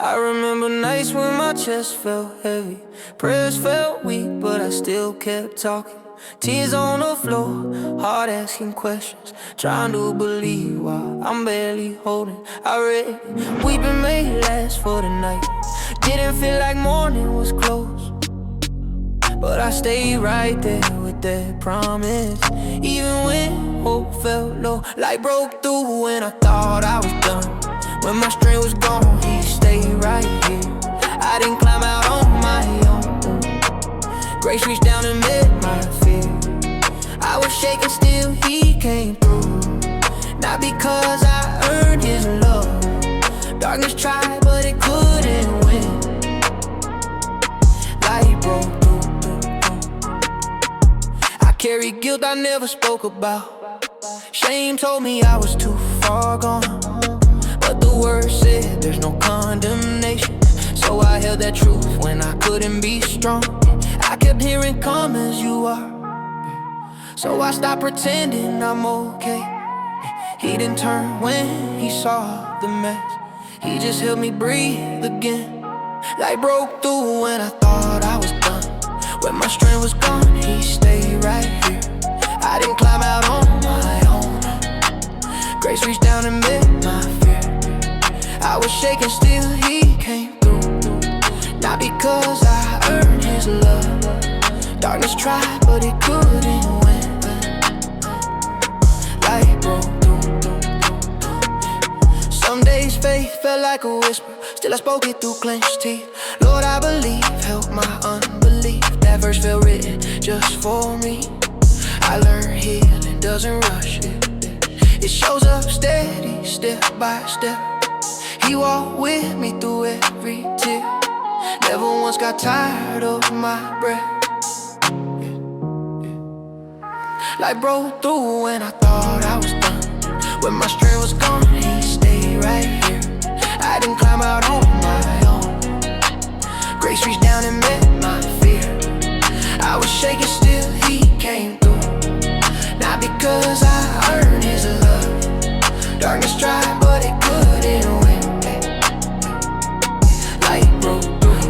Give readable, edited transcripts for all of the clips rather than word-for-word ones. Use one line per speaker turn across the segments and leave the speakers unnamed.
I remember nights when my chest felt heavy, prayers felt weak, but I still kept talking. Tears on the floor, heart asking questions, trying to believe while I'm barely holding. I read, weeping may last for the night. Didn't feel like morning was close, but I stayed right there with that promise. Even when hope felt low, light broke through when I thought I was done. When my strength was gone, he stayed right here. I didn't climb out on my own. Grace reached down and met my fear. I was shaking, still he came through. Not because I earned his love. Darkness tried, but it couldn't win. Light broke through. I carried guilt I never spoke about. Shame told me I was too far gone, but the word said there's no condemnation. So I held that truth when I couldn't be strong. I kept hearing come as you are, so I stopped pretending I'm okay. He didn't turn when he saw the mess. He just helped me breathe again. Light broke through when I thought I was done. When my strength was gone, he stayed right here. I didn't climb out on my own. Grace reached down and met my fear. I was shaking, still he came through. Not because I earned his love. Darkness tried, but it couldn't win. Light broke through. Some days faith felt like a whisper, still I spoke it through clenched teeth. Lord, I believe, help my unbelief. That verse felt written just for me. I learned healing doesn't rush it. It shows up steady, step by step. He walked with me through every tear. Never once got tired of my breath. Light broke through when I thought I was done. When my strength was gone, he stayed right here. I didn't climb out on my own. Grace reached down and met my fear. I was shaking, still he came through. Not because I earned his love. Darkness tried, but it couldn't win. Light broke through.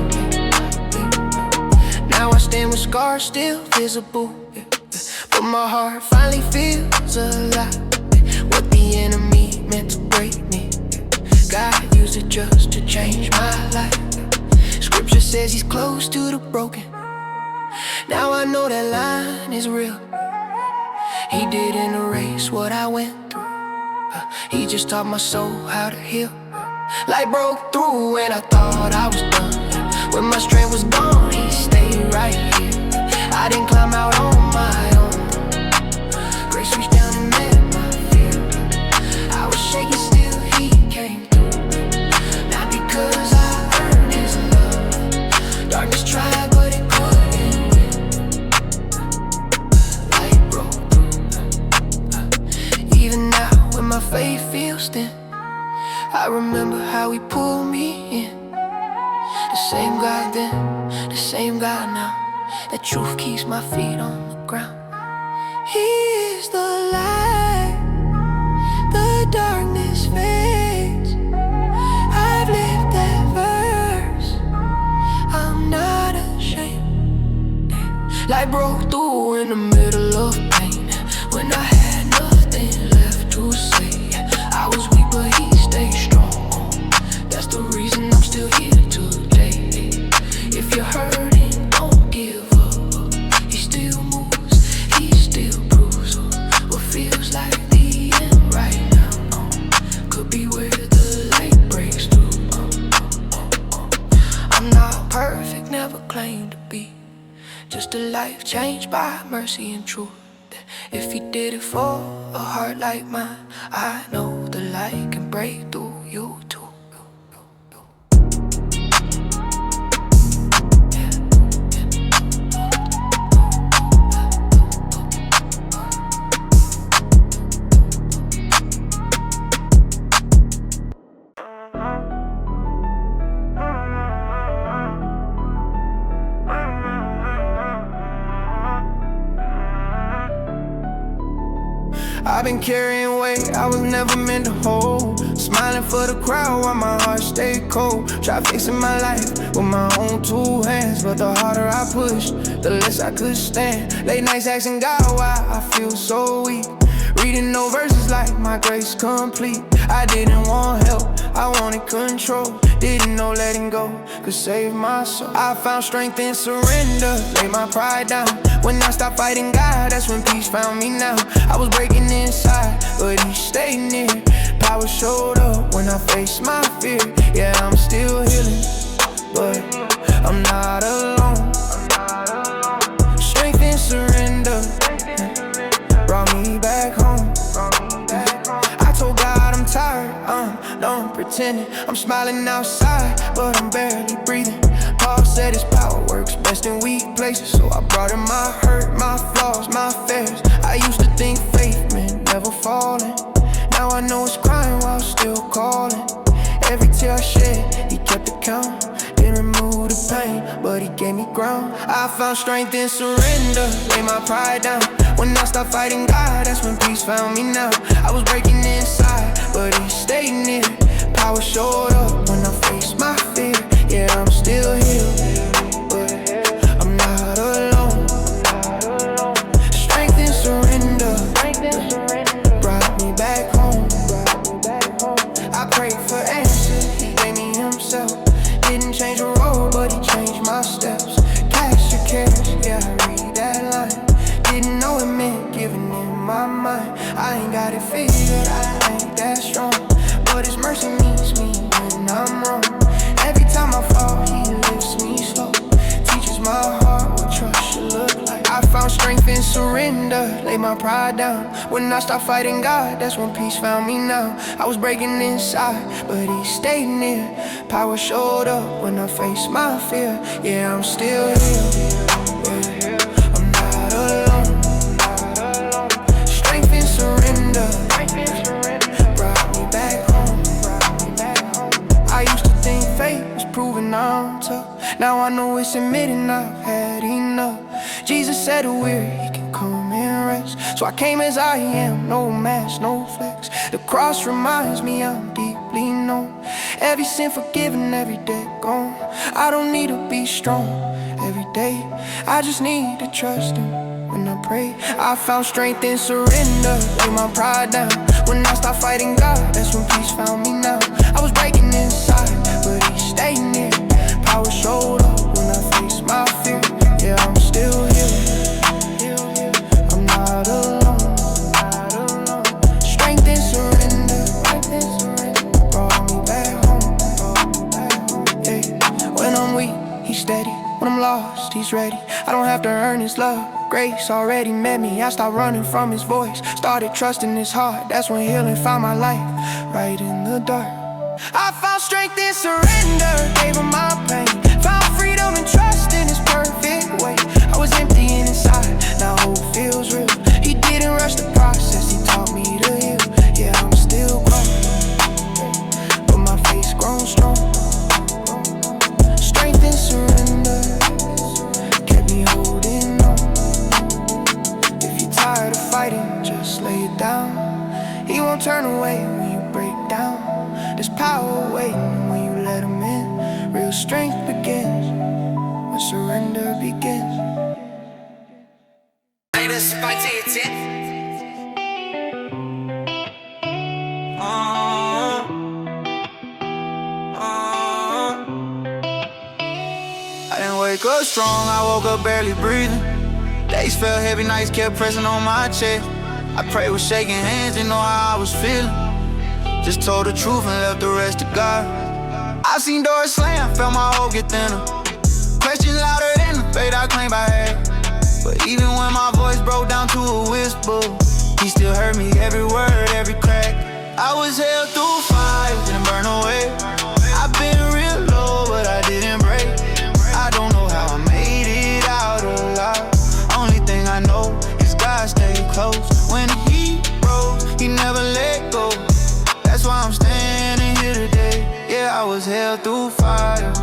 Now I stand with scars still visible, but my heart finally feels alive. What the enemy meant to break me, God used it just to change my life. Scripture says he's close to the broken. Now I know that line is real. He didn't erase what I went through. He just taught my soul how to heal. Light broke through when I thought I was done. When my strength was gone, he stayed right here. I didn't climb out on my own. Grace reached down and met my fear. I was shaking, still he came through. Not because I earned his love. Darkness tried, but it couldn't win. Light broke through. Even now when my faith feels thin, I remember how he pulled me in. The same God then, the same God now. That truth keeps my feet on the ground. He is the light, the darkness fades. I've lived that verse, I'm not ashamed. Light broke through in the middle of pain, when I had nothing left to say. I was weak, but he stayed strong. That's the reason I'm still here today. If you're hurting, don't give up. He still moves, he still proves what feels like the end right now. Could be where the light breaks through. I'm not perfect, never claimed to be. Just a life changed by mercy and truth. If he did it for a heart like mine, I know the light can break through you too. I've been carrying weight I was never meant to hold. Smiling for the crowd while my heart stayed cold. Try fixing my life with my own two hands, but the harder I pushed, the less I could stand. Late nights asking God why I feel so weak. Reading no verses like my grace complete. I didn't want help, I wanted control. Didn't know letting go could save my soul. I found strength in surrender, laid my pride down. When I stopped fighting God, that's when peace found me now. I was breaking inside, but he stayed near. Power showed up when I faced my fear. Yeah, I'm still healing, but I'm not alone. Strength in surrender brought me back home. I told God I'm tired, don't pretend it. I'm smiling outside, but I'm barely breathing. Paul said his power works best in weak places, so I brought him my hurt, my flaws, my fears. I used to think faith meant never falling. Now I know it's crying while still calling. Every tear I shed, he kept it count. Didn't remove the pain, but he gave me ground. I found strength in surrender, lay my pride down. When I stopped fighting God, that's when peace found me now. I was breaking inside, but he stayed near. Power showed up when I faced my fear. Yeah, I'm still here, but I'm not alone. Strength in surrender brought me back home. I prayed for answers, he gave me himself. Didn't change the road, but he changed my steps. Cast your cares, yeah, I read that line. Didn't know it meant giving in my mind. I ain't got it figured, I ain't that strong, but his mercy meets me when I'm wrong. Every time I fall, he lifts me slow. Teaches my heart what trust should look like. I found strength in surrender, lay my pride down. When I stopped fighting God, that's when peace found me now. I was breaking inside, but he stayed near. Power showed up when I faced my fear. Yeah, I'm still here, yeah. I'm not alone. Strength in surrender brought me back home. I used to think fate was proving I'm tough. Now I know it's admitting I've had enough. Jesus said the weary, he can come and rest. So I came as I am, no mask, no flex. The cross reminds me I'm deeply known. Every sin forgiven, every debt gone. I don't need to be strong every day, I just need to trust him when I pray. I found strength in surrender, lay my pride down. When I stopped fighting God, that's when peace found me now. I was breaking inside, but he stayed near. Power showed up when I faced my fear. Yeah, I'm still here, I'm not alone. Strength in surrender brought me back home. Yeah. When I'm weak, he's steady. When I'm lost, he's ready. I don't have to earn his love, grace already met me. I stopped running from his voice, started trusting his heart. That's when healing found my life, right in the dark. I found strength in surrender, gave him my pain. Found freedom and trust in his perfect way. I was empty inside, now hope feels real. He didn't rush the process, he taught me to heal. Yeah, I'm still growing, but my faith's grown strong. Strength in surrender kept me holding on. If you're tired of fighting, just lay it down. He won't turn away when you break down. There's power waiting when you let him in. Real strength begins when surrender begins.
Hey, this is my TNT.
I didn't wake up strong, I woke up barely breathing. Days felt heavy, nights kept pressing on my chest. I prayed with shaking hands, didn't know how I was feeling. Just told the truth and left the rest to God. I seen doors slam, felt my hope get thinner. Questions louder than the faith I claimed I had. But even when my voice broke down to a whisper, he still heard me every word, every crack. I was held through fire, didn't burn away. I've been real low, but I didn't break. I don't know how I made it out alive. Only thing I know is God stayed close. When the heat rose, he never let go. That's why I'm standing here today. Yeah, I was held through fire.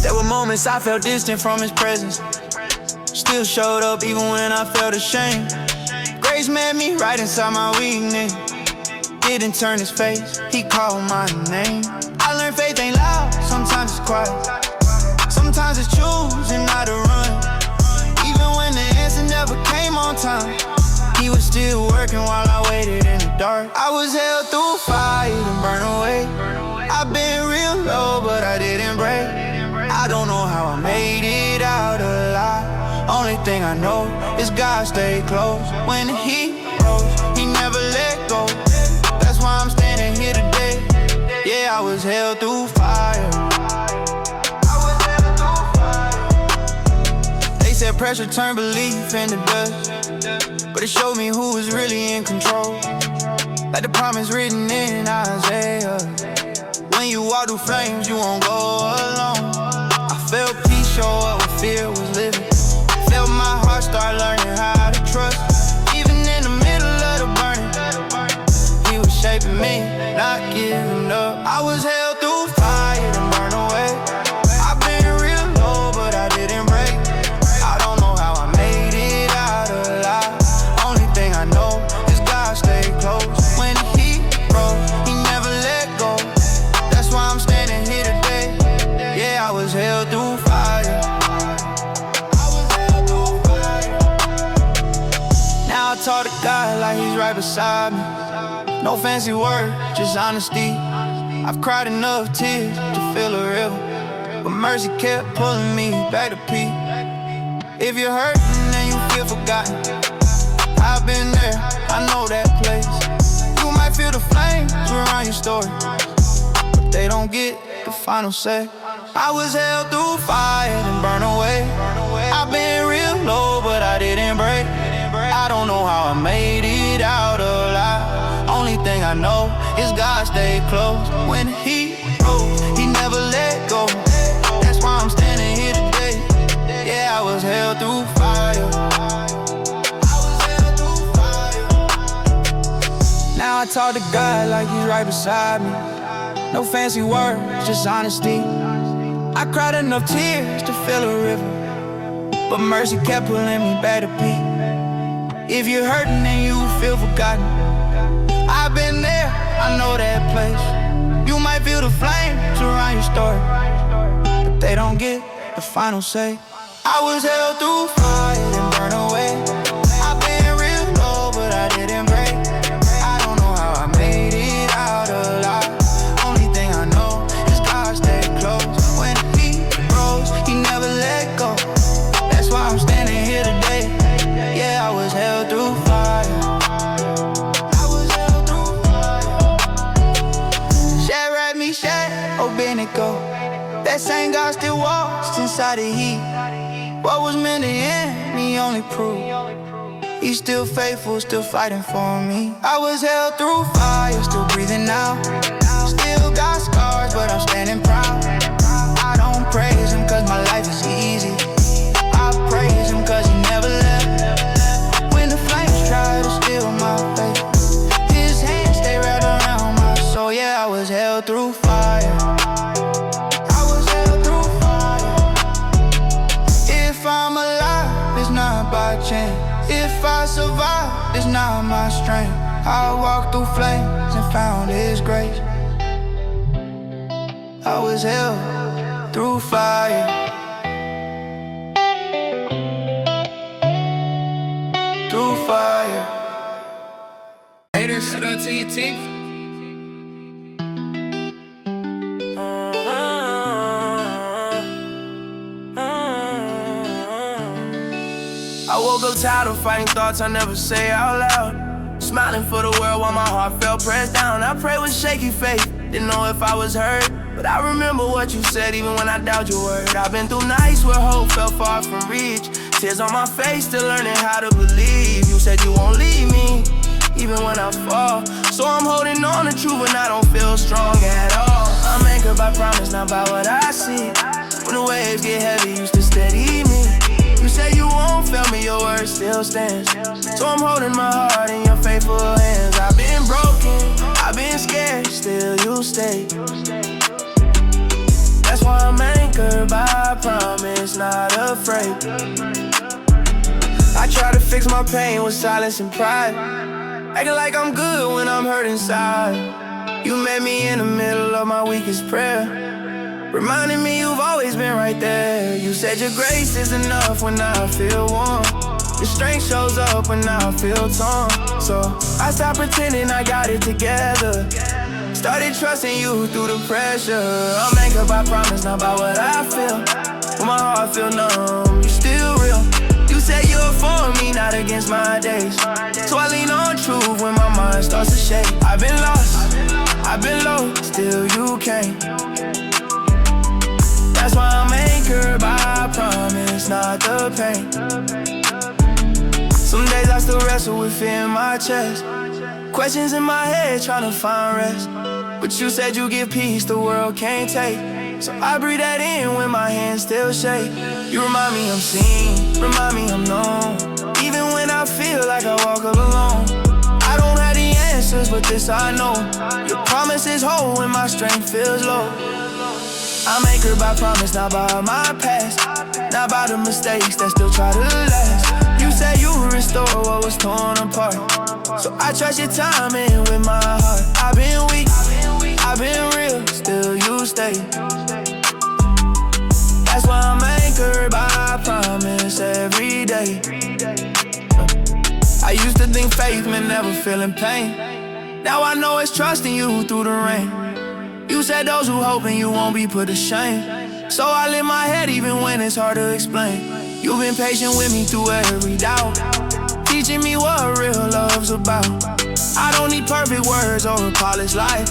There were moments I felt distant from his presence. still showed up even when I felt ashamed. Grace met me right inside my weakness. Didn't turn his face, he called my name. I learned faith ain't loud, sometimes it's quiet. Sometimes it's choosing not to run. Even when the answer never came on time, he was still working while I waited in the dark. I was held through fire and burned away. I've been real low, but I didn't break. I don't know how I made it out alive. Only thing I know is God stayed close. When the heat rose, he never let go. That's why I'm standing here today. Yeah, I was held through fire. They said pressure turned belief into dust, but it showed me who was really in control. Like the promise written in Isaiah. When you walk through flames, you won't go alone. I felt peace show up when fear was living. Felt my heart start learning how to trust. Even in the middle of the burning, he was shaping me, not giving up. I was held through fire and burned away. I've been real low, but I didn't break. I don't know how I made it out alive. Only thing I know is God stayed close. When the heat rose, he never let go. That's why I'm standing here today. Yeah, I was held through fire. Now I talk to God like he's right beside me. No fancy words, just honesty. I've cried enough tears to feel a river, but mercy kept pulling me back to peace. If you're hurting and you feel forgotten, I've been there, I know that place. You might feel the flames around your story, but they don't get the final say. I was held through fire and burned away. I've been real low, but I didn't break. I don't know how I made it out alive. Only thing I know is God stayed close. When he rose, he never let go. That's why I'm standing here today. Yeah, I was held through fire. Now I talk to God like he's right beside me. No fancy words, just honesty. I cried enough tears to fill a river, but mercy kept pulling me back to peace. If you're hurting and you feel forgotten, I've been there, I know that place. You might feel the flames around your story, but they don't get the final say. I was held through fire and burned away. I've been real low, but I didn't break. I don't know how I made it out alive. Only thing I know is God stayed close. When he rose, he never let go. That's why I'm standing here today. Yeah, I was held through fire. I was held through fire. Shad write me, Shad, oh Benico. That same God still walks inside the heat. What was meant to end, me only proved he's still faithful, still fighting for me. I was held through fire, still breathing out. Still got scars, but I'm standing proud. I don't praise him cause my life is easy. I praise him cause he never left. When the flames try to steal my faith, his hands stay wrapped around my soul. Yeah, I was held through fire. I was held through fire. If I'm alive, it's not by chance. If I survive, it's not my strength. I walked through flames and found his grace. I was held through fire. Through fire.
Haters, shut up to your teeth. I woke up tired of fighting thoughts I never say out loud. Smiling for the world while my heart felt pressed down. I prayed with shaky faith, didn't know if I was hurt, but I remember what you said even when I doubt your word. I've been through nights where hope felt far from reach. Tears on my face, still learning how to believe. You said you won't leave me, even when I fall. So I'm holding on to truth when I don't feel strong at all. I'm anchored by promise, not by what I see. When the waves get heavy, you still steady me. You say you won't fail me, your word still stands. So I'm holding my heart in your faithful hands. I've been broken, I've been scared, still you stay. That's why I'm anchored by promise, not afraid. fix my pain with silence and pride, acting like I'm good when I'm hurt inside. You met me in the middle of my weakest prayer, reminding me you've always been right there. You said your grace is enough when I feel warm, your strength shows up when I feel torn. So I stopped pretending I got it together, started trusting you through the pressure. I'm anchored by promise, not by what I feel. When my heart feel numb, you're still real. You said you're for me, not against my days. So I lean on truth when my mind starts to shake. I've been lost, I've been low, still you came. That's why I'm anchored by promise, not the pain. Some days I still wrestle with fear in my chest, questions in my head trying to find rest. But you said you give peace the world can't take, so I breathe that in when my hands still shake. You remind me I'm seen, remind me I'm known, even when I feel like I walk alone. I don't have the answers, but this I know, your promise is whole when my strength feels low. I'm anchored by promise, not by my past, not by the mistakes that still try to last. You said you would restore what was torn apart, so I trust your timing with my heart. I've been weak, I've been real, still you stay. That's why I'm anchored by promise every day. I used to think faith meant never feeling pain, now I know it's trusting you through the rain. You said those who hope in you won't be put to shame, so I lift my head even when it's hard to explain. You've been patient with me through every doubt, teaching me what real love's about. I don't need perfect words or a polished life,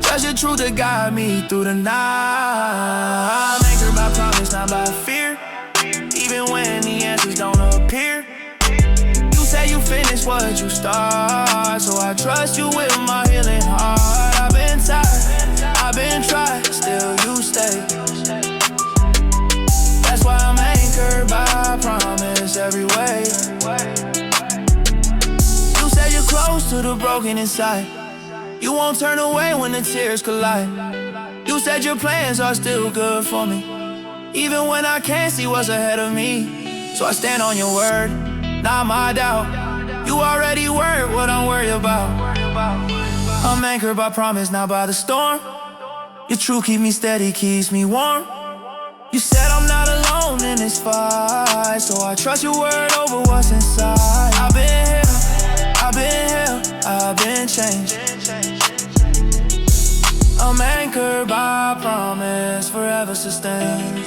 just your truth to guide me through the night. I'm anchored by promise, not by fear, even when the answers don't appear. You say you finish what you start, so I trust you with my healing heart. I've been tired, I've been tried, still you stay. That's why I'm anchored by promise every way. You say you're close to the broken inside, you won't turn away when the tears collide. You said your plans are still good for me, even when I can't see what's ahead of me. So I stand on your word, not my doubt. You already worried what I'm worried about. I'm anchored by promise, not by the storm. Your truth keep me steady, keeps me warm. You said I'm not alone in this fight, so I trust your word over what's inside. I've been here, I've been healed, I've been changed. I'm anchored by promise, forever sustained.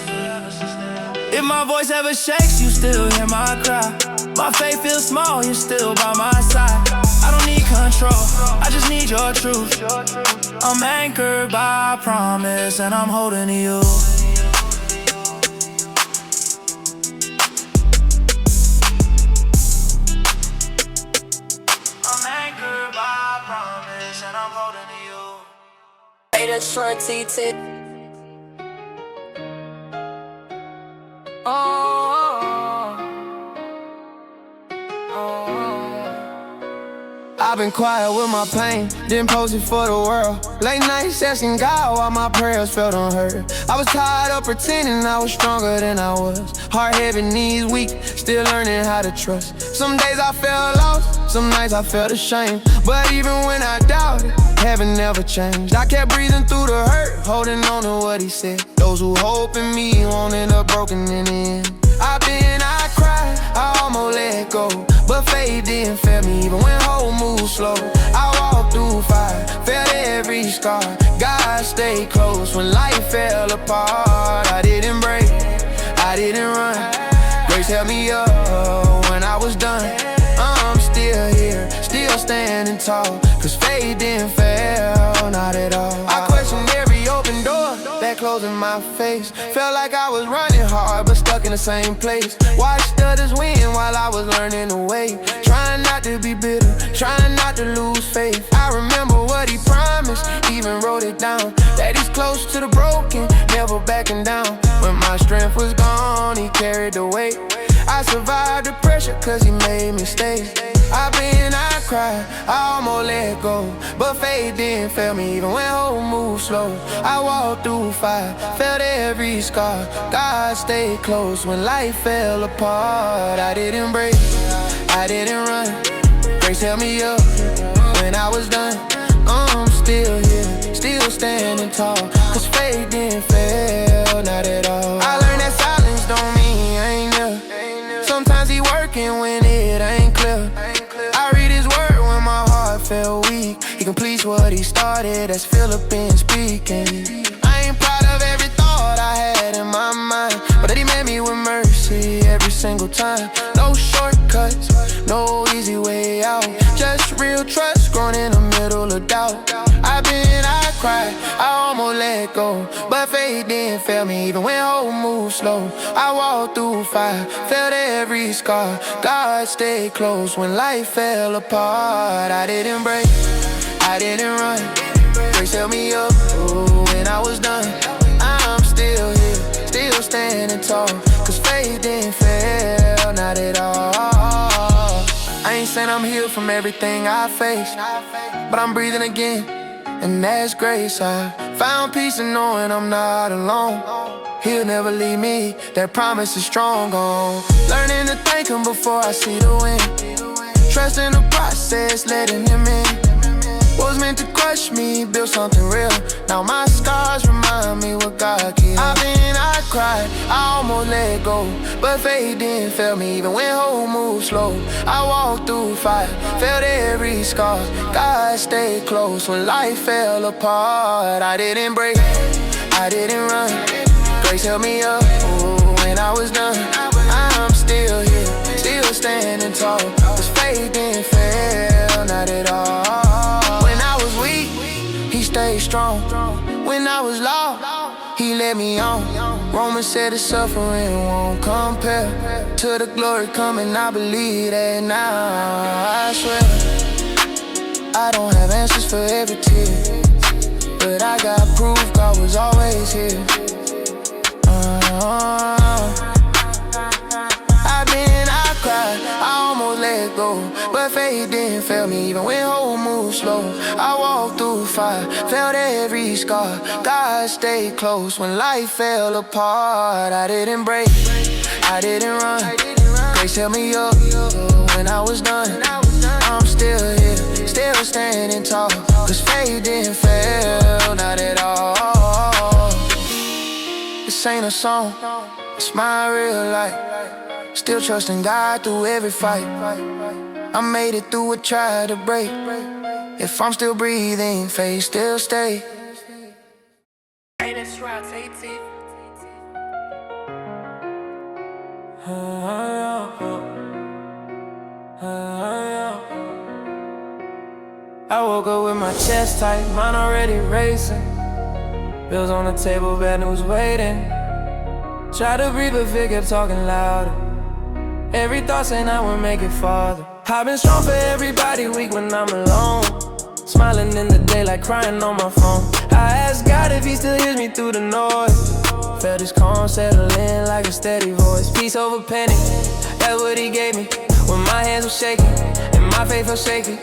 If my voice ever shakes, you still hear my cry. My faith feels small, you're still by my side. I don't need control, I just need your truth. I'm anchored by promise, and I'm holding to you. I'm anchored by promise, and I'm holding to you.
Hey, that's Sean T.
I've been quiet with my pain, didn't post it for the world. Late nights asking God why my prayers felt unheard. I was tired of pretending I was stronger than I was. Heart heavy, knees weak, still learning how to trust. Some days I felt lost, some nights I felt ashamed. But even when I doubted, heaven never changed. I kept breathing through the hurt, holding on to what he said. Those who hope in me won't end up broken in the end. I cried, I almost let go, but faith didn't fail me even when hope moved slow. I walked through fire, felt every scar. God stayed close when life fell apart. I didn't break, I didn't run. Grace held me up when I was done. I'm still here, still standing tall, cause faith didn't fail, not at all. I questioned every open door that closed in my face. Felt like I was running hard, but stuck in the same place. Watched others win while I was learning to wait. Trying not to be bitter, trying not to lose faith. I remember what he promised, even wrote it down, that he's close to the broken, never backing down. When my strength was gone, he carried the weight. I survived the pressure cause he made me stay. I cried, I almost let go, but faith didn't fail me even when hope moved slow. I walked through fire, felt every scar. God stayed close when life fell apart. I didn't break, I didn't run. Grace held me up when I was done. I'm still here, still standing tall. Cause faith didn't fail, not at all. I learned that silence don't mean I ain't near. Sometimes he working when it ain't clear. I read his word when my heart felt weak. He completes what he started, that's Philippines speaking. I ain't proud of every thought I had in my mind, but that he met me with mercy every single time. No shortcuts, no easy way out, just real trust growing in the middle of doubt. I cried, I almost let go, but faith didn't fail me even when hope moved slow. I walked through fire, felt every scar. God stayed close when life fell apart. I didn't break, I didn't run. Grace held me up, ooh, when I was done. I'm still here, still standing tall. Cause faith didn't fail, not at all. I ain't saying I'm healed from everything I faced, but I'm breathing again, and that's grace. I found peace in knowing I'm not alone. He'll never leave me, that promise is strong on. Learning to thank him before I see the win. Trusting the process, letting him in. Was meant to crush me, build something real. Now my scars remind me what God can. I cried, I almost let go, but faith didn't fail me even when hope moved slow. I walked through fire, felt every scar. God stayed close when life fell apart. I didn't break, I didn't run. Grace held me up, ooh, when I was done. I'm still here, still standing tall. Cause faith didn't fail, not at all. When I was weak, he stayed strong. When I was lost, he led me on. Romans said the suffering won't compare to the glory coming. I believe that now. I swear I don't have answers for every tear, but I got proof God was always here. I cried, I almost let go, but faith didn't fail me even when hope moved slow. I walked through fire, felt every scar. God stayed close when life fell apart. I didn't break, I didn't run. Grace held me up when I was done. I'm still here, still standing tall. Cause faith didn't fail, not at all. This ain't a song, it's my real life. Still trusting God through every fight. I made it through what tried to break. If I'm still breathing, faith still stay. I woke up with my chest tight, mind already racing. Bills on the table, bad news waiting. Try to breathe, but Vic kept talking louder. Every thought saying I would make it farther. I've been strong for everybody, weak when I'm alone. Smiling in the daylight, crying on my phone. I asked God if he still hears me through the noise. Felt his calm settle in like a steady voice. Peace over panic, that's what he gave me. When my hands were shaking and my faith was shaky,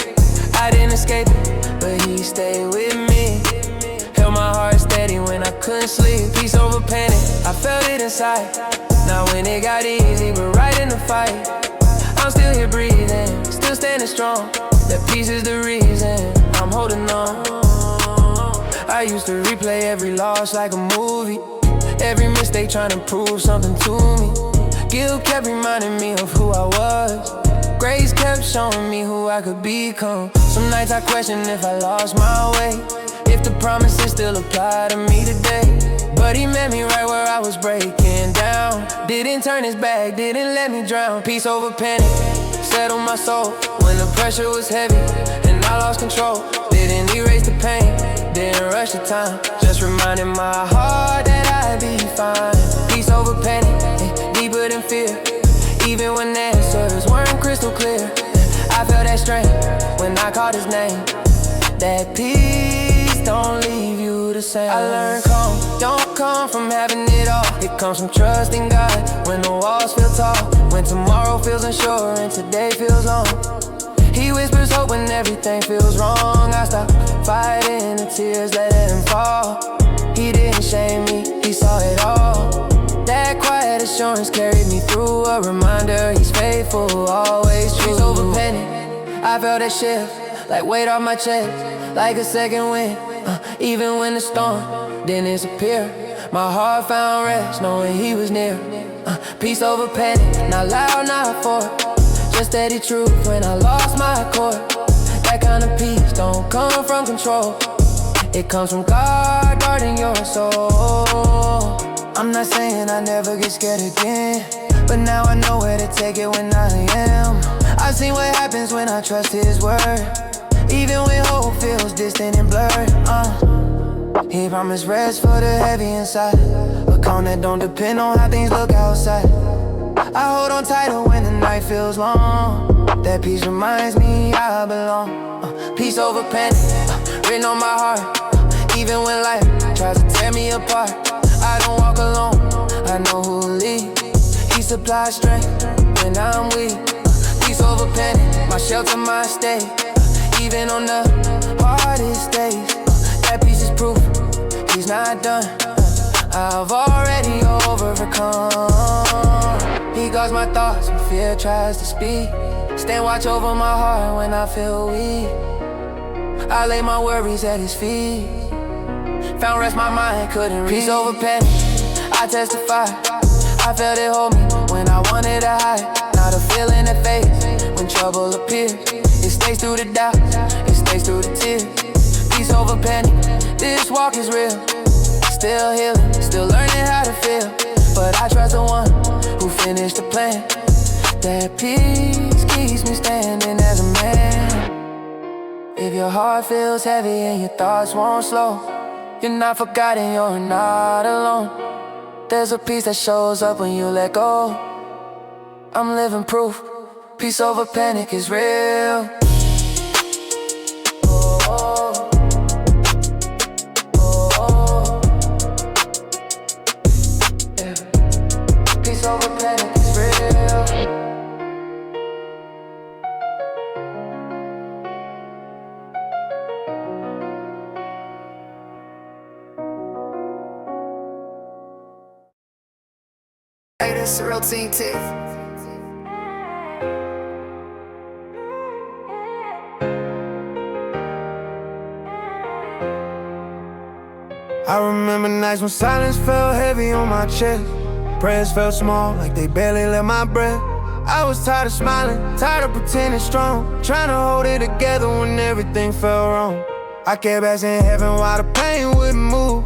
I didn't escape it, but he stayed with me. Held my heart steady when I couldn't sleep. Peace over panic, I felt it inside. Now when it got easy, but right in the fight, I'm still here breathing, still standing strong. That peace is the reason I'm holding on. I used to replay every loss like a movie, every mistake trying to prove something to me. Guilt kept reminding me of who I was. Grace kept showing me who I could become. Some nights I question if I lost my way, if the promises still apply to me today. But he met me right where I was breaking down. Didn't turn his back, didn't let me drown. Peace over panic, settled my soul when the pressure was heavy and I lost control. Didn't erase the pain, didn't rush the time, just reminded my heart that I'd be fine. Peace over panic, deeper than fear. Even when answers weren't crystal clear, I felt that strength when I called his name. That peace don't leave you the same. I learned calm don't come from having it all. It comes from trusting God when the walls feel tall, when tomorrow feels unsure and today feels long. He whispers hope when everything feels wrong. I stopped fighting the tears, letting them fall. He didn't shame me, he saw it all. That quiet assurance carried me through, a reminder he's faithful, always true.
I felt that shift, like weight off my chest, like a second wind. Even when the storm didn't disappear, my heart found rest knowing he was near. Peace over panic, not loud, not for just steady truth when I lost my accord. That kind of peace don't come from control. It comes from God guarding your soul. I'm not saying I never get scared again, but now I know where to take it when I am. I've seen what happens when I trust his word, even when hope feels distant and blurred. He promised rest for the heavy inside, a calm that don't depend on how things look outside. I hold on tighter when the night feels long. That peace reminds me I belong. Peace over panic, written on my heart. Even when life tries to tear me apart, I don't walk alone, I know who'll lead. He supplies strength when I'm weak. Peace over panic, my shelter, my stay. Even on the hardest days, that peace is proof he's not done. I've already overcome. He guards my thoughts when fear tries to speak. Stand watch over my heart when I feel weak. I lay my worries at his feet. Found rest my mind couldn't reach. Peace over panic, I testify. I felt it hold me when I wanted to hide. Not a feeling that fades when trouble appears. It stays through the doubts, it stays through the tears. Peace over panic, this walk is real. Still healing, still learning how to feel. But I trust the one who finished the plan. That peace keeps me standing as a man. If your heart feels heavy and your thoughts won't slow, you're not forgotten, you're not alone. There's a peace that shows up when you let go. I'm living proof, peace over panic is real. Oh, oh. Oh, oh. Yeah. Peace over panic is real.
Hey, that's real team tech.
I remember nights when silence felt heavy on my chest. Prayers felt small, like they barely let my breath. I was tired of smiling, tired of pretending strong, trying to hold it together when everything felt wrong. I kept asking heaven why the pain wouldn't move,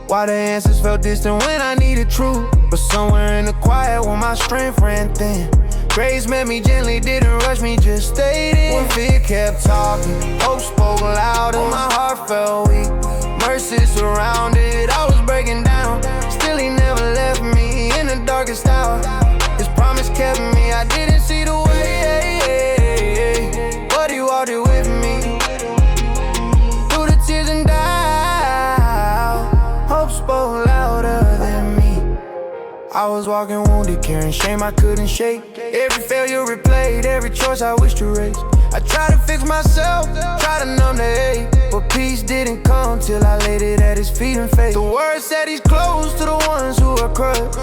why the answers felt distant when I needed truth. But somewhere in the quiet when my strength ran thin, grace met me gently, didn't rush me, just stayed in. When fear kept talking, hope spoke loud and my heart felt weak. Mercy surrounded, I was breaking down. Still he never left me in the darkest hour. His promise kept me, I didn't see the way, but he walked it with me. Through the tears and doubt, hope spoke louder than me. I was walking wounded, carrying shame I couldn't shake. Every failure replayed, every choice I wished to erase. I tried to fix myself, tried to numb the ache, but peace didn't come till I laid it at his feet in faith. The word said he's close to the ones who are crushed,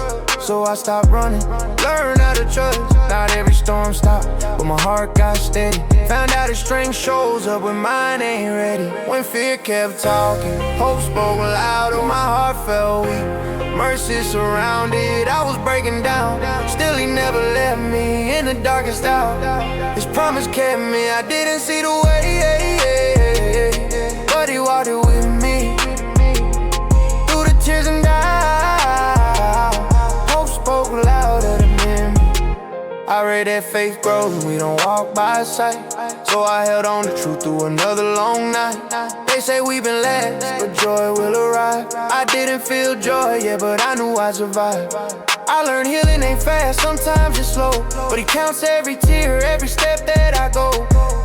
so I stopped running, learned how to trust. Not every storm stopped, but my heart got steady. Found out his strength shows up when mine ain't ready. When fear kept talking, hope spoke loud, and my heart felt weak. Mercy surrounded, I was breaking down. Still he never left me in the darkest hour. His promise kept me, I didn't see the way, but he walked it with me. Through the tears and doubt, hope spoke louder than me. I read that faith grows, we don't walk by sight. So I held on to truth through another long night. They say we've been last, but joy will arrive. I didn't feel joy yet, but I knew I'd survive. I learned healing ain't fast, sometimes it's slow, but he counts every tear, every step that I go.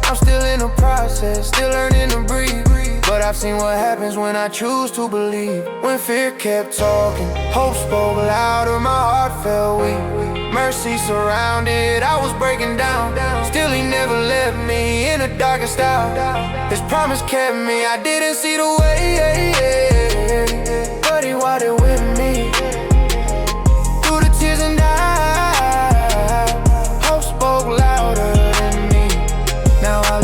I'm still in the process, still learning to breathe, but I've seen what happens when I choose to believe. When fear kept talking, hope spoke louder, my heart felt weak. Mercy surrounded, I was breaking down. Still he never left me in the darkest hour. His promise kept me, I didn't see the way, but he walked it with me. Through the tears and doubt, hope spoke louder than me. Now I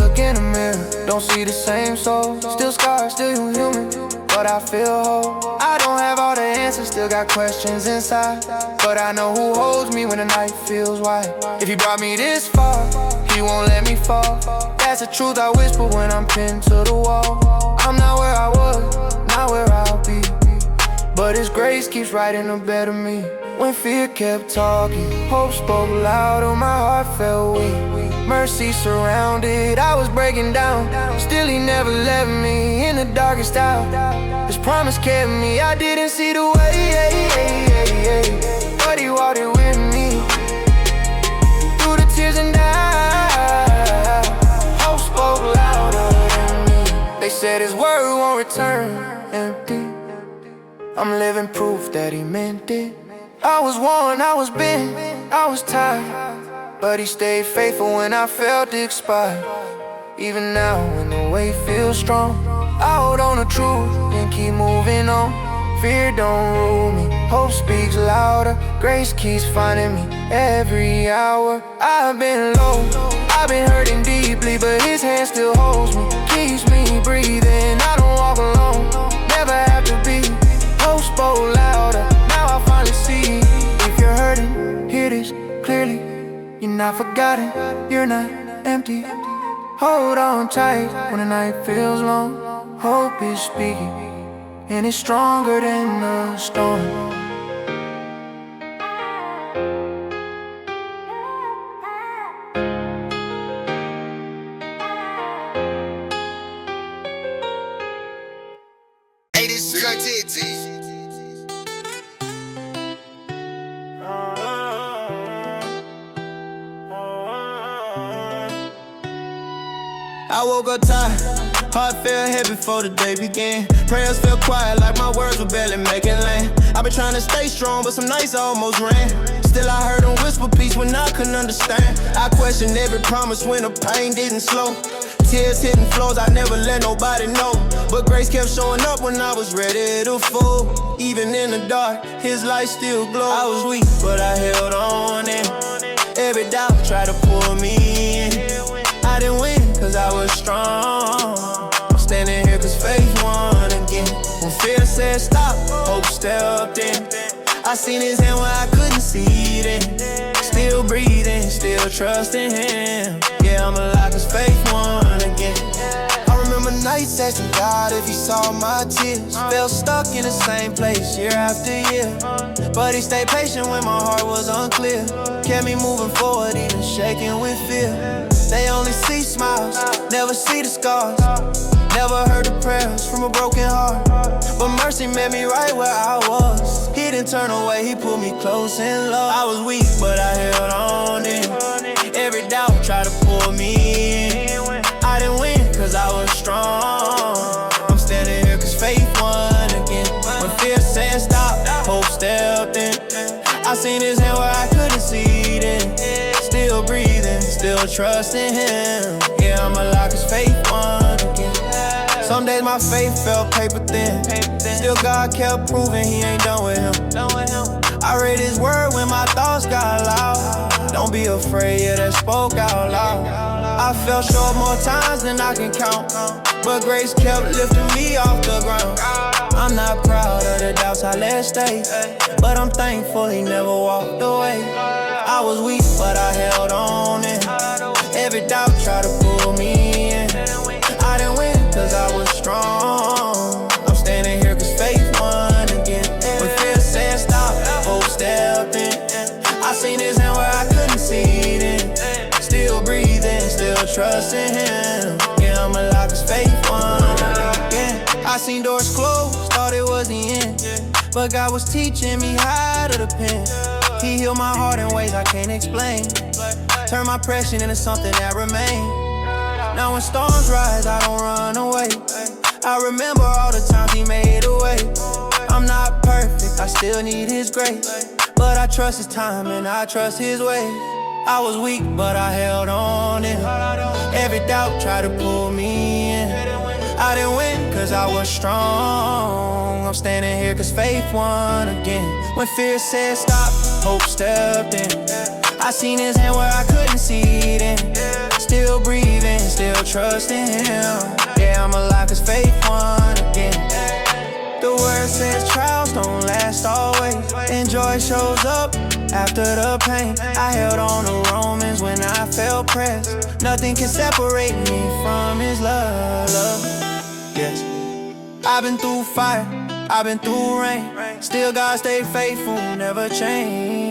still got questions inside. But I know who holds me when the night feels wide. If he brought me this far, he won't let me fall. That's the truth I whisper when I'm pinned to the wall. I'm not where I was, not where I'll be, but His grace keeps writing a better me. When fear kept talking, hope spoke louder, my heart felt weak. Mercy surrounded, I was breaking down. Still He never left me in the darkest hour. His promise kept me, I didn't see the way, but He walked it with me. Through the tears and doubt, hope spoke louder than me. They said His word won't return empty. I'm living proof that He meant it. I was worn, I was bent, I was tired, but He stayed faithful when I felt expired. Even now when the weight feels strong, I hold on to truth and keep moving on. Fear don't rule me, hope speaks louder. Grace keeps finding me every hour. I've been low, I've been hurting deeply, but His hand still holds me, keeps me breathing. I don't walk alone, never have to be. Hope spoke louder, now I finally see. If you're hurting, hear this clearly. You're not forgotten, you're not empty. Hold on tight when the night feels long. Hope is speaking, and it's stronger than the storm.
I woke up tired, heart felt heavy before the day began. Prayers felt quiet like my words were barely making land. I've been trying to stay strong, but some nights I almost ran. Still I heard them whisper peace when I couldn't understand. I questioned every promise when the pain didn't slow. Tears hitting floors, I never let nobody know. But grace kept showing up when I was ready to fall. Even in the dark, His light still glowed. I was weak, but I held on in. Every doubt tried to pull me in. I didn't win, cause I was strong. I'm standing here cause faith won again. When fear said stop, hope stepped in. I seen His hand where I couldn't see it. Still breathing, still trusting Him. Yeah, I'm alive cause faith won again. I remember nights asking God if He saw my tears. Felt stuck in the same place year after year, but He stayed patient when my heart was unclear. Kept me moving forward even shaking with fear. They only see smiles, never see the scars. Never heard the prayers from a broken heart. But mercy met me right where I was. He didn't turn away, He pulled me close in love. I was weak, but I held on in. Every doubt tried to pull me in. I didn't win, cause I was strong. I'm standing here cause faith won again. When fear said stop, hope stepped in. I seen His hand where I couldn't see it. Still breathing, still trusting Him. Yeah, I'm alive cause faith won again. Some days my faith felt paper thin. Still God kept proving He ain't done with Him. I read His word when my thoughts got loud. Don't be afraid, yeah, that spoke out loud. I fell short more times than I can count, but grace kept lifting me off the ground. I'm not proud of the doubts I let stay, but I'm thankful He never walked away. I was weak, but I held on in. Every doubt tried to pull me in. I didn't win, cause I was strong. I'm standing here cause faith won again. When fear said stop, hope stepped in. I seen His hand where I couldn't see it. Still breathing, still trusting Him. Yeah, I'm alive cause faith won again. I seen doors close, thought it was the end, but God was teaching me how to depend. He healed my heart in ways I can't explain. Turned my pressure into something that remains. Now when storms rise, I don't run away. I remember all the times He made a way. I'm not perfect, I still need His grace, but I trust His time and I trust His way. I was weak, but I held on in. Every doubt tried to pull me in. I didn't win, cause I was strong. I'm standing here cause faith won again. When fear said stop, hope stepped in. I seen His hand where I couldn't see it. Still breathing, still trusting Him. Yeah, I'm alive cause faith won again. The word says trials don't last always, and joy shows up after the pain. I held on to Romans when I felt pressed. Nothing can separate me from his love. Yes, I've been through fire, I've been through rain. Still God stay faithful, never change.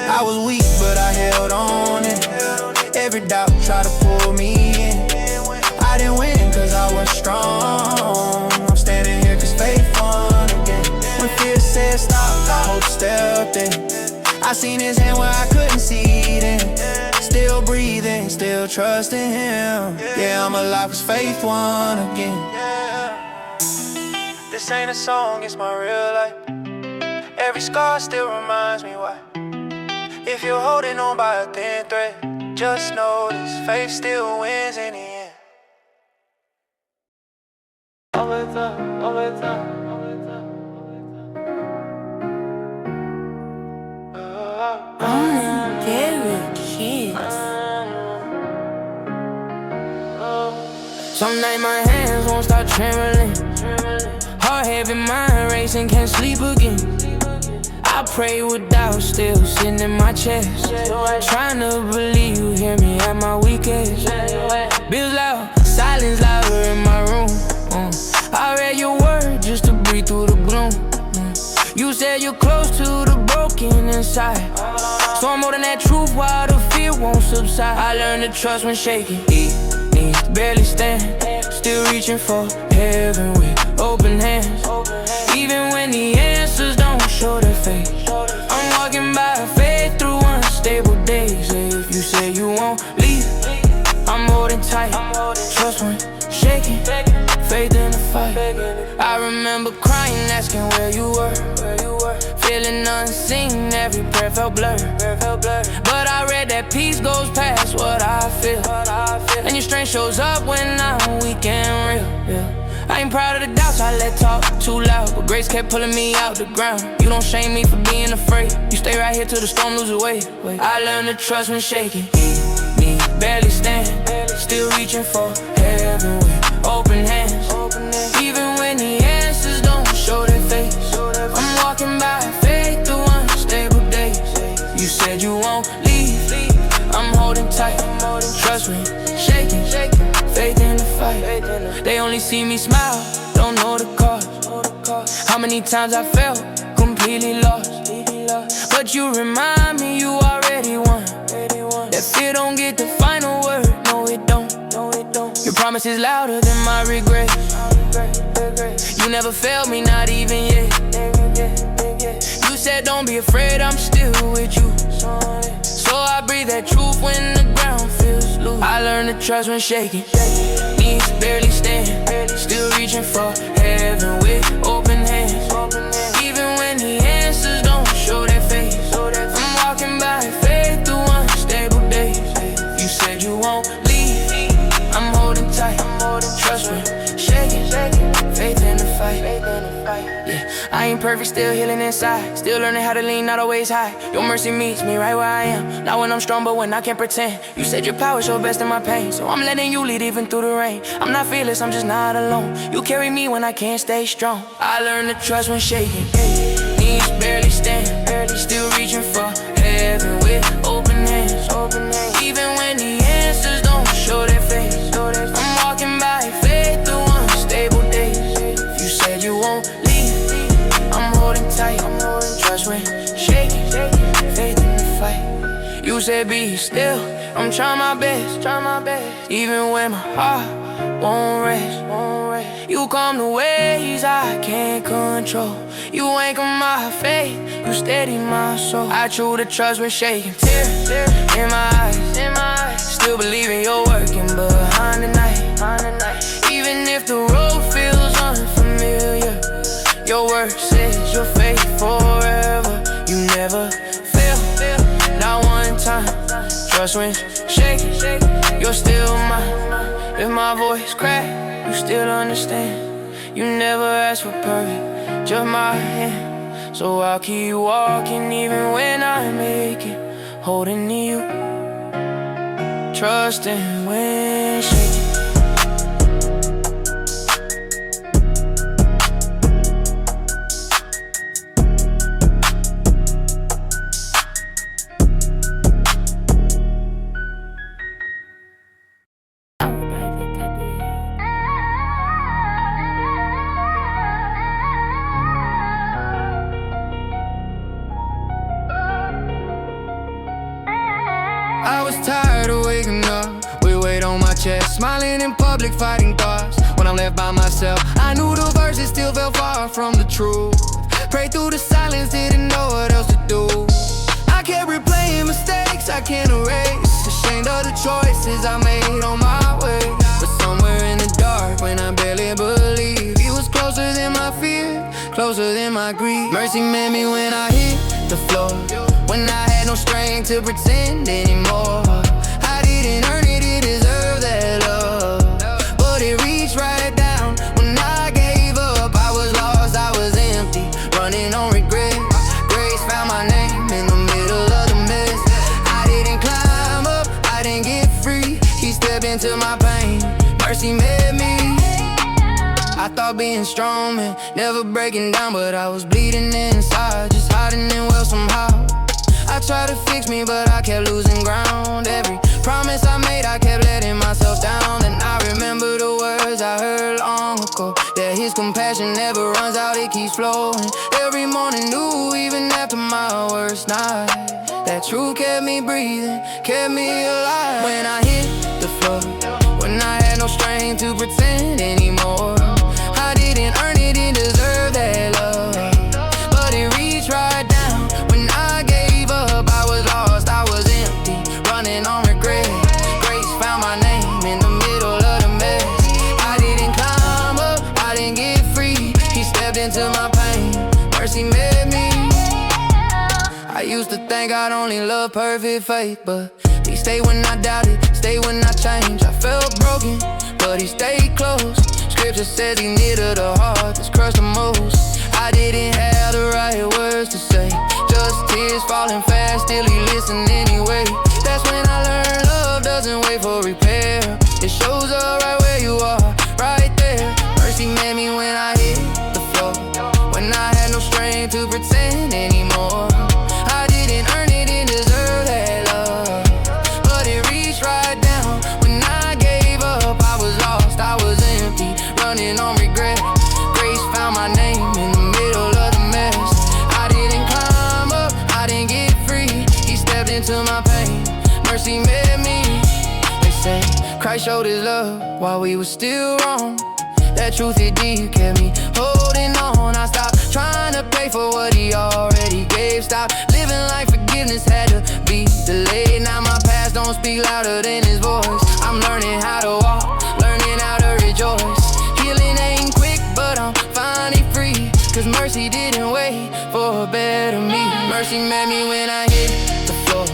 I was weak, but I held on, and every doubt tried to pull me in. I didn't win cause I was strong. I'm standing here cause faith won again. When fear said stop, hope stepped in. I seen his hand where I couldn't see then. Still breathing, still trusting him. Yeah, I'm alive cause faith won again. This ain't a song, it's my real life. Every scar still reminds me why. If you're holding on by a thin thread, just know this faith still wins in the end. All the time, all the time, all the time, all the time. Some night my hands won't stop trembling. Heart heavy, mind racing, can't sleep again. I pray with doubt still sitting in my chest, trying to believe you hear me at my weakest. Bills loud, silence louder in my room. I read your word just to breathe through the gloom. You said you're close to the broken inside, so I'm holding that truth while the fear won't subside. I learned to trust when shaking, knees barely stand, still reaching for heaven with open hands. Even when the answers don't show their face, I'm walking by faith through unstable days. If you say you won't leave, I'm holding tight, trust when shaking, faith in the fight. I remember crying, asking where you were, feeling unseen, every prayer felt blurred. But I read that peace goes past what I feel, and your strength shows up when I'm weak and real. I ain't proud of the doubts I let talk too loud, but grace kept pulling me out the ground. You don't shame me for being afraid, you stay right here till the storm loses way. I learned to trust when shaking, knees barely stand, still reaching for heaven with open hands. Even when the answers don't show their face, I'm walking by faith through unstable days. You said you won't leave, I'm holding tight, trust when shaking, faith in the fight. They only see me smile, don't know the cause. How many times I felt completely lost, but you remind me you already won. That fear don't get the final word, no it don't. Your promise is louder than my regret. You never failed me, not even yet. You said don't be afraid, I'm still with you. So I breathe that truth when the ground feels loose. I learned to trust when shaking, knees barely stand, still reaching for heaven with open hands. Even when the answers don't show their face, I'm walking by faith through unstable days. You said you won't leave, I'm holding tight, trust when shaking, faith in the fight. Yeah, I ain't perfect, still healing inside, still learning how to lean, not always high. Your mercy meets me right where I am, not when I'm strong, but when I can't pretend. You said your power show best in my pain, so I'm letting you lead even through the rain. I'm not fearless, I'm just not alone. You carry me when I can't stay strong. I learned to trust when shaking, knees barely stand, still reaching for heaven with open hands. Even when the answers don't show their face, I'm walking by faith through unstable days. You said you won't leave, I'm holding tight, trust when shaking, faith in the fight. You said be still, I'm trying my best, even when my heart won't rest. You calm the waves I can't control, you anchor my faith, you steady my soul. I choose to trust when shaking, tears in my eyes, still believing you're working behind the night. Even if the road feels unfamiliar, your word says you're faithful forever. You never fail, not one time. Trust when shaking, you're still mine. If my voice crack, you still understand. You never asked for perfect, just my hand. So I'll keep walking even when I make it, holding you, trusting when shaking.
Smiling in public, fighting thoughts. When I'm left by myself, I knew the verses still fell far from the truth. Prayed through the silence, didn't know what else to do. I kept replaying mistakes I can't erase. Ashamed of the choices I made on my way. But somewhere in the dark, when I barely believed, he was closer than my fear, closer than my greed. Mercy met me when I hit the floor, when I had no strength to pretend anymore. I didn't earn it, it deserved that love, but it reached right down when I gave up. I was lost, I was empty, running on regret. Grace found my name in the middle of the mess. I didn't climb up, I didn't get free. He stepped into my pain, mercy met me. I thought being strong meant never breaking down, but I was bleeding inside, just hiding in well somehow. I tried to fix me, but I kept losing ground. Every promise I made, I kept letting myself down. And I remember the words I heard long ago, that his compassion never runs out, it keeps flowing. Every morning new, even after my worst night, that truth kept me breathing, kept me alive. When I hit the floor, when I had no strength to pretend anymore, I didn't earn it, didn't deserve that love, but it reached right down when I gave up. I was lost, I was empty, running on regret. Grace found my name in the middle of the mess. I didn't climb up, I didn't get free. He stepped into my pain, mercy met me. I used to think I'd only love perfect faith, but he stayed when I doubted, stayed when I changed. I felt broken, but he stayed close. Scripture says he near to the heart that's crushed the most. I didn't have the right words to say, just tears falling fast, still he listened anyway. That's when I learned love doesn't wait for repair. It shows up right where you are, right there. Mercy met me when I hit the floor, when I had no strength to pretend anymore. I didn't earn it, didn't deserve that love, but it reached right down when I gave up. I was lost, I was empty, running on regret. Grace found my name in the middle of the mess. I didn't climb up, I didn't get free. He stepped into my pain, mercy met me. They say Christ showed his love while we were still wrong. That truth it deep kept me holding on. I stopped trying to pay for what he already gave. Stopped living like forgiveness had to be delayed. Now my past don't speak louder than his voice. I'm learning how to walk, learning how to rejoice. Healing ain't quick, but I'm finally free, cause mercy didn't wait for a better me. Mercy met me when I hit the floor,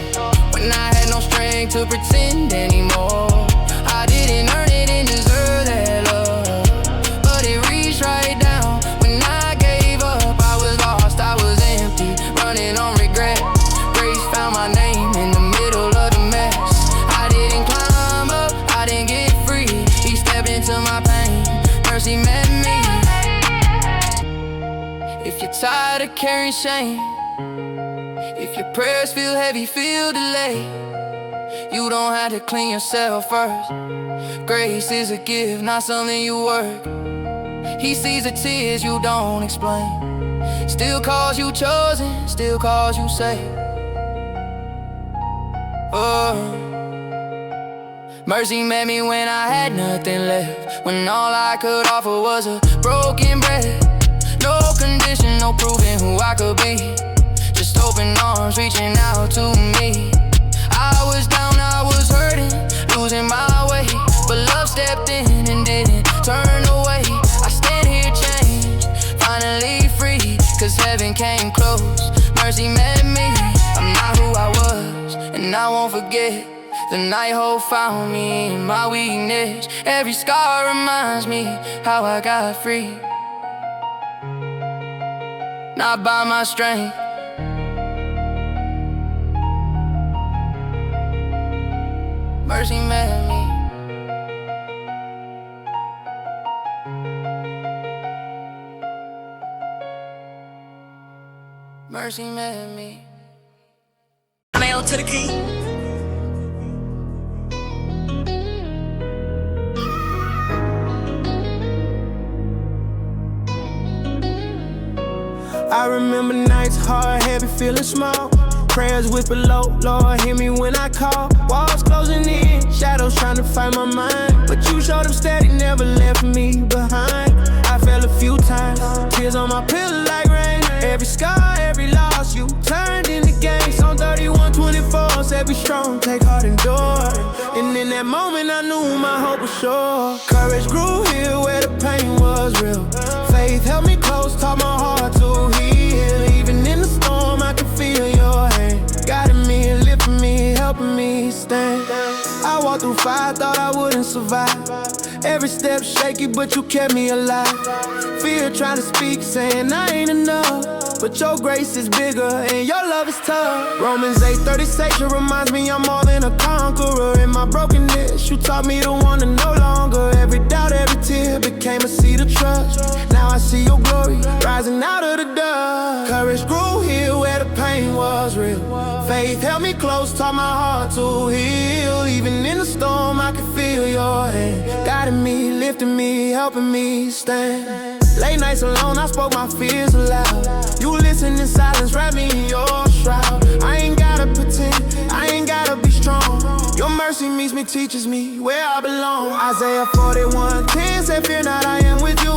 when I had no strength to pretend anymore. I didn't earn it, didn't deserve that love, but it reached right down when I gave up. I was lost, I was empty, running on regret. Grace found my name in the middle of the mess. I didn't climb up, I didn't get free. He stepped into my pain, mercy met me. If you're tired of carrying shame, if your prayers feel heavy, feel delayed, you don't have to clean yourself first. Grace is a gift, not something you work. He sees the tears you don't explain, still calls you chosen, still calls you saved. Oh, mercy met me when I had nothing left, when all I could offer was a broken breath. No condition, no proving who I could be, just open arms reaching out to me. I was down, I was hurting, losing my way, but love stepped in and didn't turn away. I stand here changed, finally free, cause heaven came close, mercy met me. I'm not who I was, and I won't forget the night hope found me in my weakness. Every scar reminds me how I got free, not by my strength. Mercy met me. Mercy met me.
Mail to the king.
I remember nights hard, heavy, feeling small. Prayers whisper low, Lord, hear me when I call. Walls closing in, shadows trying to find my mind. But you showed up steady, never left me behind. I fell a few times, tears on my pillow like rain. Every scar, every loss, you turned into gain. Song 31:24 said be strong, take heart, endure. And in that moment I knew my hope was sure. Courage grew here where the pain was real. Faith held me close, taught my heart to heal. Even in the storm I could feel your hand, guiding me, lifting me, helping me stand. I walked through fire, thought I wouldn't survive. Every step shaky, but you kept me alive. Fear trying to speak, saying I ain't enough. But your grace is bigger and your love is tough. Romans 8:36 reminds me I'm more than a conqueror. In my brokenness, you taught me to want to no longer. Every doubt, every tear became a seed of trust. Now I see your glory rising out of the dust. Courage grew here where the pain was real. Faith held me close, taught my heart to heal. Even in the storm, I could feel your hand, guiding me, lifting me, helping me stand. Late nights alone, I spoke my fears aloud. You listen in silence, wrap me in your shroud. I ain't gotta pretend, I ain't gotta be strong. Your mercy meets me, teaches me where I belong. Isaiah 41:10 said, fear not, I am with you.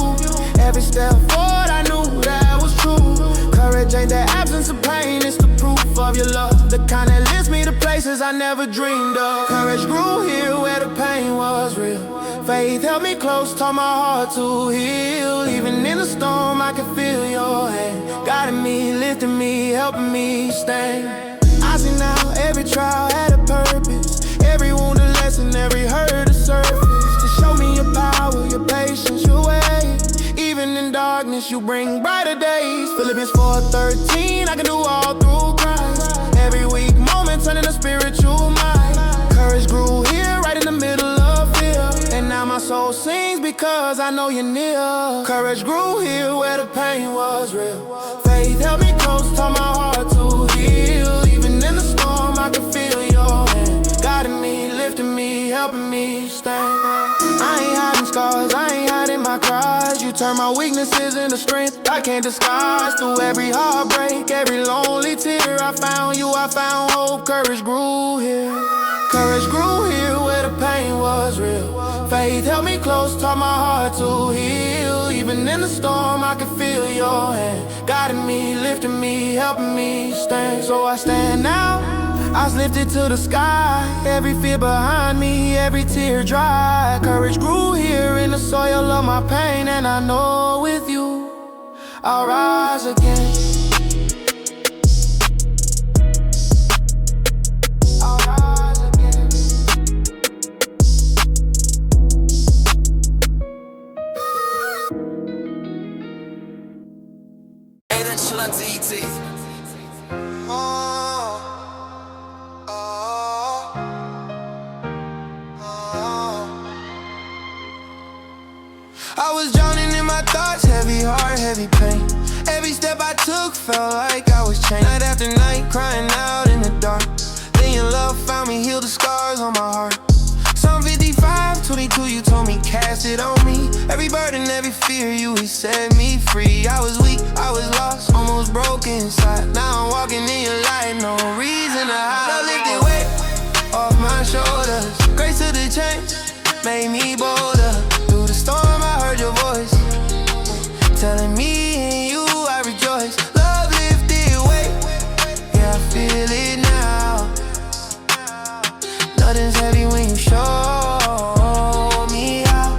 Every step forward, I knew that was true. Courage ain't the absence of pain, it's the proof of your love, the kind that lifts me to places I never dreamed of. Courage grew here where the pain was real. Faith held me close, taught my heart to heal. Even in the storm, I could feel your hand, guiding me, lifting me, helping me stand. I see now every trial had a purpose. Every wound a lesson, every hurt a surface. To show me your power, your patience, your way. Even in darkness, you bring brighter days. Philippians 4:13, I can do all through Christ. Every weak moment turning a spiritual might. Courage grew here, right in the middle of fear. And now my soul sings because I know you're near. Courage grew here where the pain was real. Faith held me close, taught my heart to heal. Even in the storm, I can feel your hand, guiding me, lifting me, helping me stand. I ain't hiding scars, I ain't hiding my cries. You turn my weaknesses into strength I can't disguise. Through every heartbreak, every lonely tear, I found you, I found hope. Courage grew here. Courage grew here where the pain was real. Faith held me close, taught my heart to heal. Even in the storm, I can feel your hand, guiding me, lifting me, helping me stand. So I stand now, eyes lifted to the sky. Every fear behind me, every tear dry. Courage grew here in the soil of my pain. And I know with you, I'll rise again.
I was drowning in my thoughts, heavy heart, heavy pain. Every step I took felt like I was chained. Night after night, crying out in the dark. Then your love found me, healed the scars on my heart. Psalm 55:22, you told me, cast it on me. Every burden, every fear, you set me free. I was weak, I was lost, almost broken inside. Now I'm walking in your light, no reason to hide. I lifted weight off my shoulders. Grace to the change, made me bolder. Through the storm, I heard your voice, telling me in you I rejoice. Love lifted weight, yeah, I feel it now. Nothing's heavy when you show me how.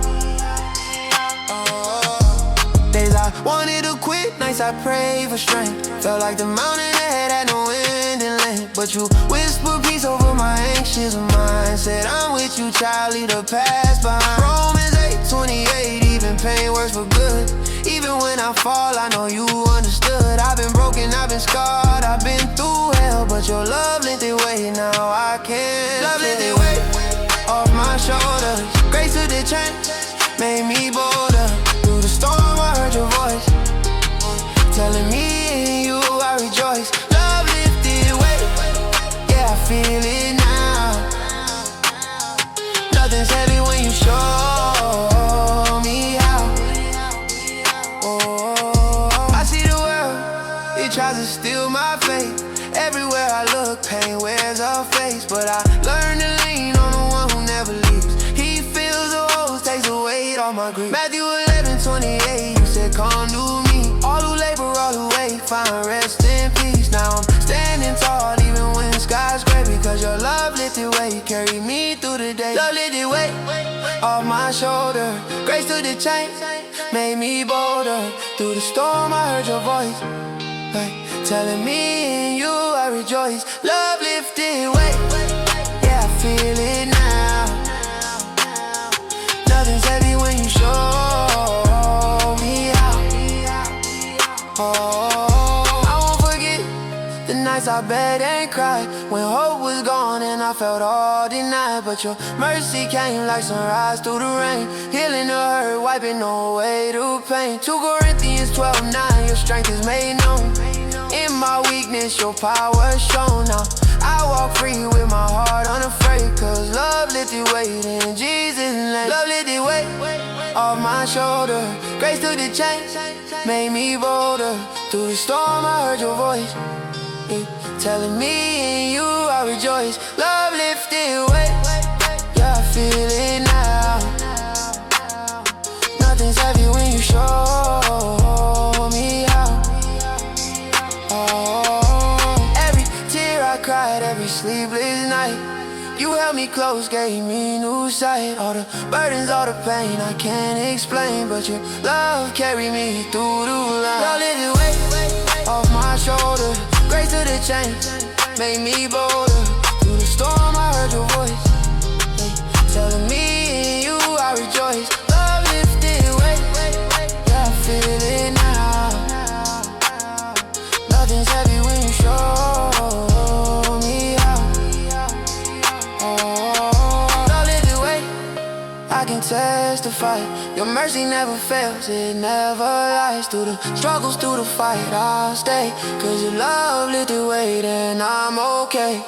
Days I wanted to quit, nights I prayed for strength. Felt like the mountain ahead had no end and length. But you whispered peace over my anxious mind. Said I'm with you, child, leave the past behind. Romans 8:28, even pain works for good. Even when I fall, I know you understood. I've been broken, I've been scarred, I've been through hell. But your love lifted weight, now I can't. Love lifted weight off my shoulders. Grace to the change, made me bolder. Through the storm, I heard your voice, telling me in you I rejoice. Love lifted weight, yeah, I feel it now. Nothing's heavy when you show me how. Oh, I see the world, it tries to steal my faith.
Everywhere I look, pain wears a face, but I learn to lean on the one who never leaves. He fills the woes, takes the weight off my grief. Matthew 11:28, you said, come to me, all who labor, all who wait, find rest in peace. Now I'm standing tall, even when skies gray, because your love lifted weight, carried me through the day. Love lifted weight off my shoulder, grace to the chain, made me bolder. Through the storm, I heard your voice, hey, telling me in you I rejoice. Love lifted weight, yeah, I feel it now. Nothing's heavy when you show me how. Oh, I won't forget the nights I bet and cried, when hope was gone and I felt all denied. But your mercy came like sunrise through the rain, healing the hurt, wiping away the pain. 2 Corinthians 12:9, your strength is made known. In my weakness, your power is shown. Now I walk free with my heart unafraid, cause love lifted weight in Jesus' name. Love lifted weight off my shoulder, grace took the chain, made me bolder. Through the storm, I heard your voice, telling me in you I rejoice. Love lifted weight, yeah, I feel it now. Nothing's heavy when you show me how. Oh, every tear I cried, every sleepless night, you held me close, gave me new sight. All the burdens, all the pain I can't explain, but your love carried me through the line. Love lifted weight off my shoulder, grace to the chain, made me bolder. Through the storm, I heard your voice, telling me in you I rejoice. Love lifted weight, yeah, I feel it now. Nothing's heavy when you show me how. Oh, love lifted weight, I can testify. Your mercy never fails, it never lies. Through the struggles, through the fight, I'll stay, cause your love lifted weight and I'm okay.